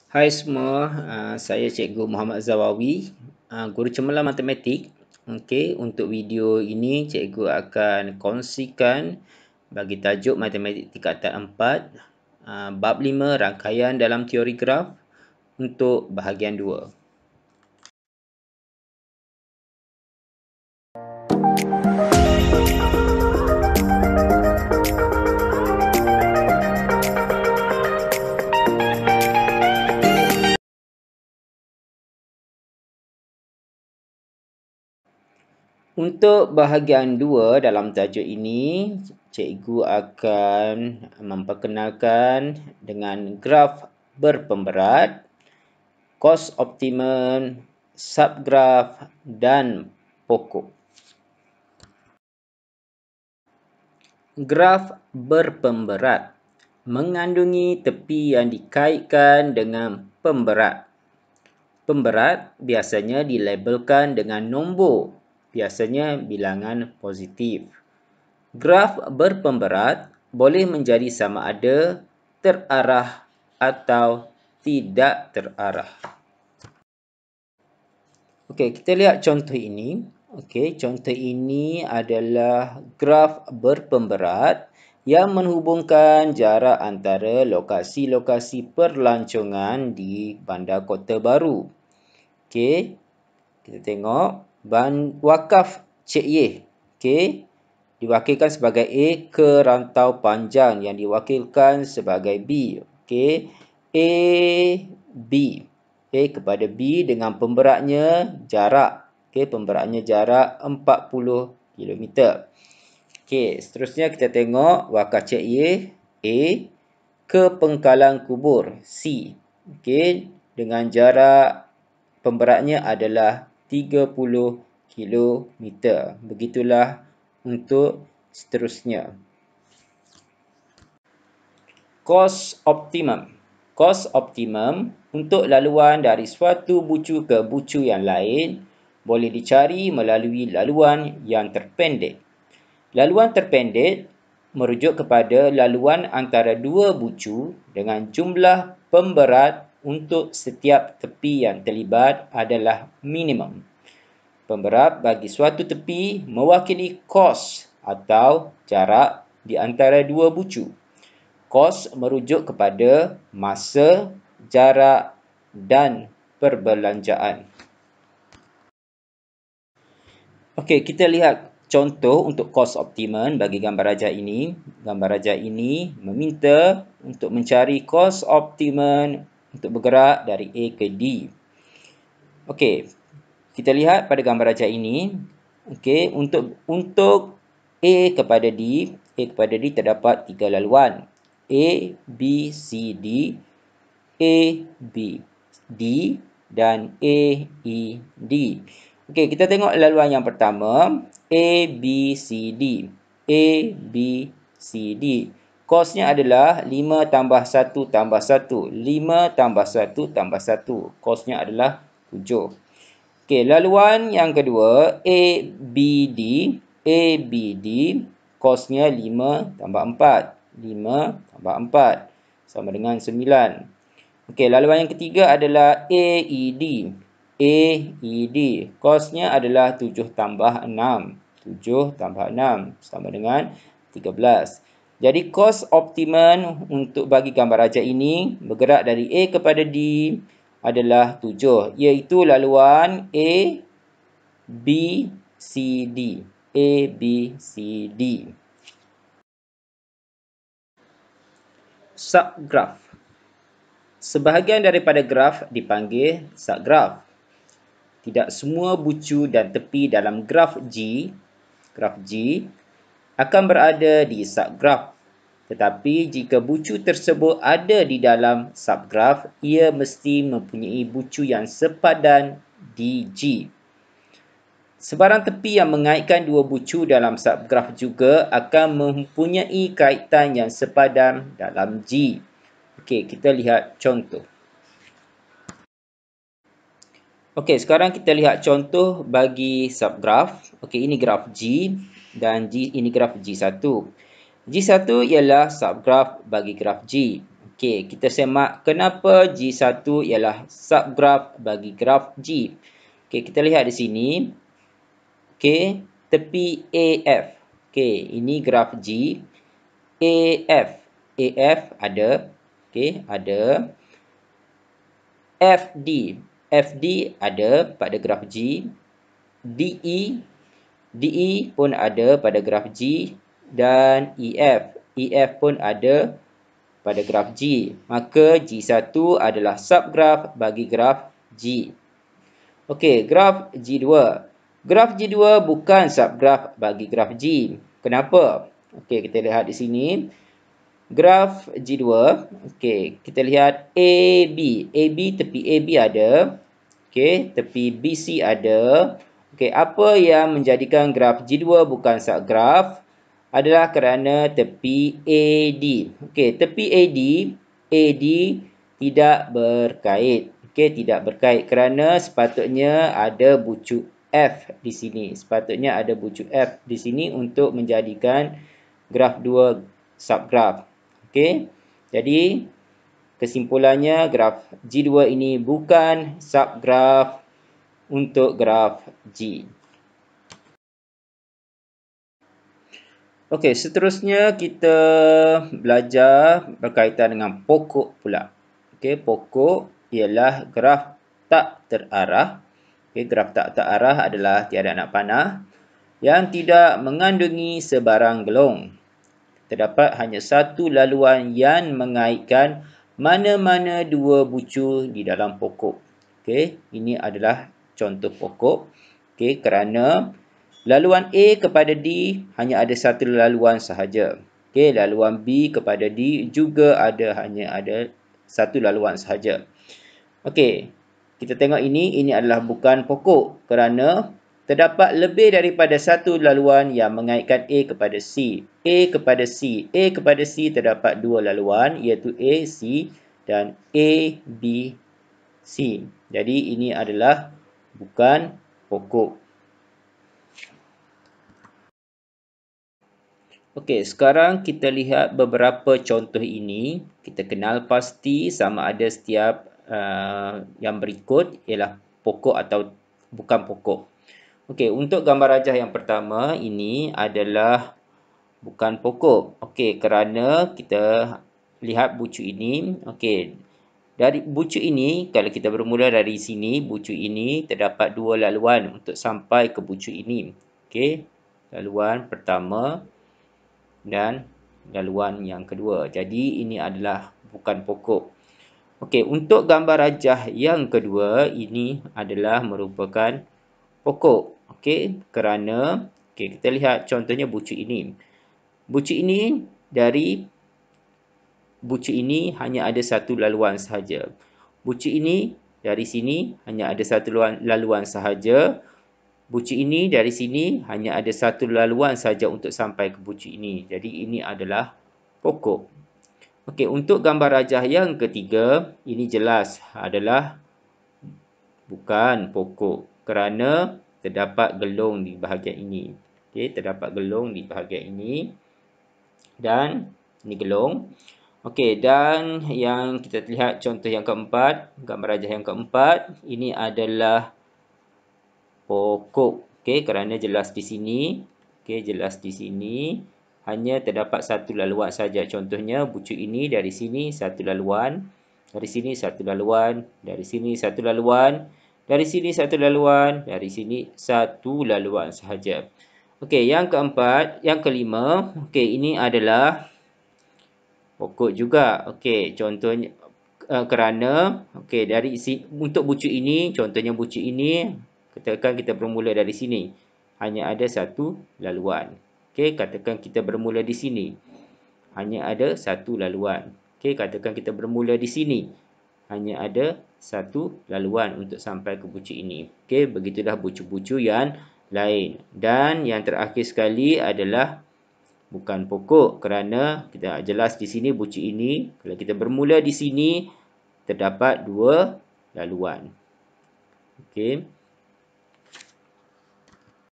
Hai semua, saya Cikgu Muhammad Zawawi, Guru Cemerlang Matematik. Okey, untuk video ini cikgu akan kongsikan bagi tajuk Matematik Tingkatan 4, bab 5 rangkaian dalam teori graf untuk bahagian 2. Untuk bahagian 2 dalam tajuk ini, cikgu akan memperkenalkan dengan graf berpemberat, kos optimum, subgraf dan pokok. Graf berpemberat mengandungi tepi yang dikaitkan dengan pemberat. Pemberat biasanya dilabelkan dengan nombor, biasanya bilangan positif. Graf berpemberat boleh menjadi sama ada terarah atau tidak terarah. Okey, kita lihat contoh ini. Okey, contoh ini adalah graf berpemberat yang menghubungkan jarak antara lokasi-lokasi perlancongan di Bandar Kota Baru. Okey, kita tengok wakaf Cik Yeh. Okey, diwakilkan sebagai A ke rantau panjang yang diwakilkan sebagai B. Okey, A, B. Okey, kepada B dengan pemberatnya jarak. Okey, pemberatnya jarak 40 km. Okey, seterusnya kita tengok wakaf Cik Yeh A ke Pengkalan Kubur C. Okey, dengan jarak pemberatnya adalah 30 km. Begitulah untuk seterusnya. Kos optimum. Kos optimum untuk laluan dari suatu bucu ke bucu yang lain boleh dicari melalui laluan yang terpendek. Laluan terpendek merujuk kepada laluan antara dua bucu dengan jumlah pemberat untuk setiap tepi yang terlibat adalah minimum. Pemberat bagi suatu tepi mewakili kos atau jarak di antara dua bucu. Kos merujuk kepada masa, jarak dan perbelanjaan. Okey, kita lihat contoh untuk kos optimum bagi gambar rajah ini. Gambar rajah ini meminta untuk mencari kos optimum untuk bergerak dari A ke D. Okey, kita lihat pada gambar rajah ini. Okey, untuk A kepada D terdapat 3 laluan. A, B, C, D, A, B, D dan A, E, D. Okey, kita tengok laluan yang pertama, A, B, C, D. A, B, C, D. Kosnya adalah 5 tambah 1 tambah 1. 5 tambah 1 tambah 1. Kosnya adalah 7. Okey, laluan yang kedua, A, B, D. A, B, D. Kosnya 5 tambah 4. 5 tambah 4 sama dengan 9. Okey, laluan yang ketiga adalah AED. AED. Kosnya adalah 7 tambah 6. 7 tambah 6 sama dengan 13. Jadi kos optimum untuk bagi gambar rajah ini bergerak dari A kepada D adalah 7, iaitu laluan A, B, C, D. A, B, C, D. Subgraf. Sebahagian daripada graf dipanggil subgraf. Tidak semua bucu dan tepi dalam graf G akan berada di subgraf. Tetapi jika bucu tersebut ada di dalam subgraf, ia mesti mempunyai bucu yang sepadan di G. Sebarang tepi yang mengaitkan dua bucu dalam subgraf juga akan mempunyai kaitan yang sepadan dalam G. Okey, kita lihat contoh. Okey, sekarang kita lihat contoh bagi subgraf. Okey, ini graf G dan ini graf G1. G1 ialah subgraf bagi graf G. Okey, kita semak kenapa G1 ialah subgraf bagi graf G. Okey, kita lihat di sini. Okey, tepi AF. Okey, ini graf G. AF. AF ada. Okey, ada. FD. FD ada pada graf G. DE. DE pun ada pada graf G. Dan EF. EF pun ada pada graf G. Maka G1 adalah subgraf bagi graf G. Okey, graf G2. Graf G2 bukan subgraf bagi graf G. Kenapa? Okey, kita lihat di sini. Graf G2. Okey, kita lihat AB. AB, tepi AB ada. Okey, tepi BC ada. Okey, apa yang menjadikan graf G2 bukan subgraf adalah kerana tepi AD. Okey, tepi AD tidak berkait. Okey, tidak berkait kerana sepatutnya ada bucu F di sini. Sepatutnya ada bucu F di sini untuk menjadikan graf 2 subgraf. Okey. Jadi kesimpulannya graf G2 ini bukan subgraf untuk graf G. Okey, seterusnya kita belajar berkaitan dengan pokok pula. Okey, pokok ialah graf tak terarah. Okey, graf tak terarah adalah tiada anak panah yang tidak mengandungi sebarang gelong. Terdapat hanya satu laluan yang mengaitkan mana-mana dua bucu di dalam pokok. Okey, ini adalah contoh pokok. Okey, kerana laluan A kepada D hanya ada satu laluan sahaja. Okey, laluan B kepada D juga hanya ada satu laluan sahaja. Okey, kita tengok ini adalah bukan pokok kerana terdapat lebih daripada satu laluan yang mengaitkan A kepada C. A kepada C. A kepada C terdapat dua laluan iaitu A, C dan A, B, C. Jadi ini adalah bukan pokok. Okey, sekarang kita lihat beberapa contoh ini. Kita kenal pasti sama ada setiap yang berikut ialah pokok atau bukan pokok. Okey, untuk gambar rajah yang pertama ini adalah bukan pokok. Okey, kerana kita lihat bucu ini. Okey, dari bucu ini, kalau kita bermula dari sini, bucu ini terdapat dua laluan untuk sampai ke bucu ini. Okey, laluan pertama dan laluan yang kedua. Jadi ini adalah bukan pokok. Okey, untuk gambar rajah yang kedua ini adalah merupakan pokok. Okey, kerana kita lihat contohnya bucu ini. Bucu ini hanya ada satu laluan sahaja. Bucu ini dari sini hanya ada satu laluan sahaja. Bucu ini dari sini hanya ada satu laluan saja untuk sampai ke bucu ini. Jadi ini adalah pokok. Okey, untuk gambar rajah yang ketiga, ini jelas adalah bukan pokok kerana terdapat gelong di bahagian ini. Okey, terdapat gelong di bahagian ini dan ini gelong. Okey, dan yang kita lihat contoh yang keempat, gambar rajah yang keempat, ini adalah pokok. Okey, kerana jelas di sini. Okey, jelas di sini hanya terdapat satu laluan saja. Contohnya bucu ini dari sini satu laluan, dari sini satu laluan, dari sini satu laluan, dari sini satu laluan, dari sini satu laluan sahaja. Okey, yang keempat, yang kelima, okey, ini adalah pokok juga. Okey, contohnya kerana dari untuk bucu ini, contohnya bucu ini, katakan kita bermula dari sini. Hanya ada satu laluan. Okey, katakan kita bermula di sini. Hanya ada satu laluan. Okey, katakan kita bermula di sini. Hanya ada satu laluan untuk sampai ke bucu ini. Okey, begitulah bucu-bucu yang lain. Dan yang terakhir sekali adalah bukan pokok kerana kita jelas di sini bucu ini. Kalau kita bermula di sini, terdapat dua laluan. Okey.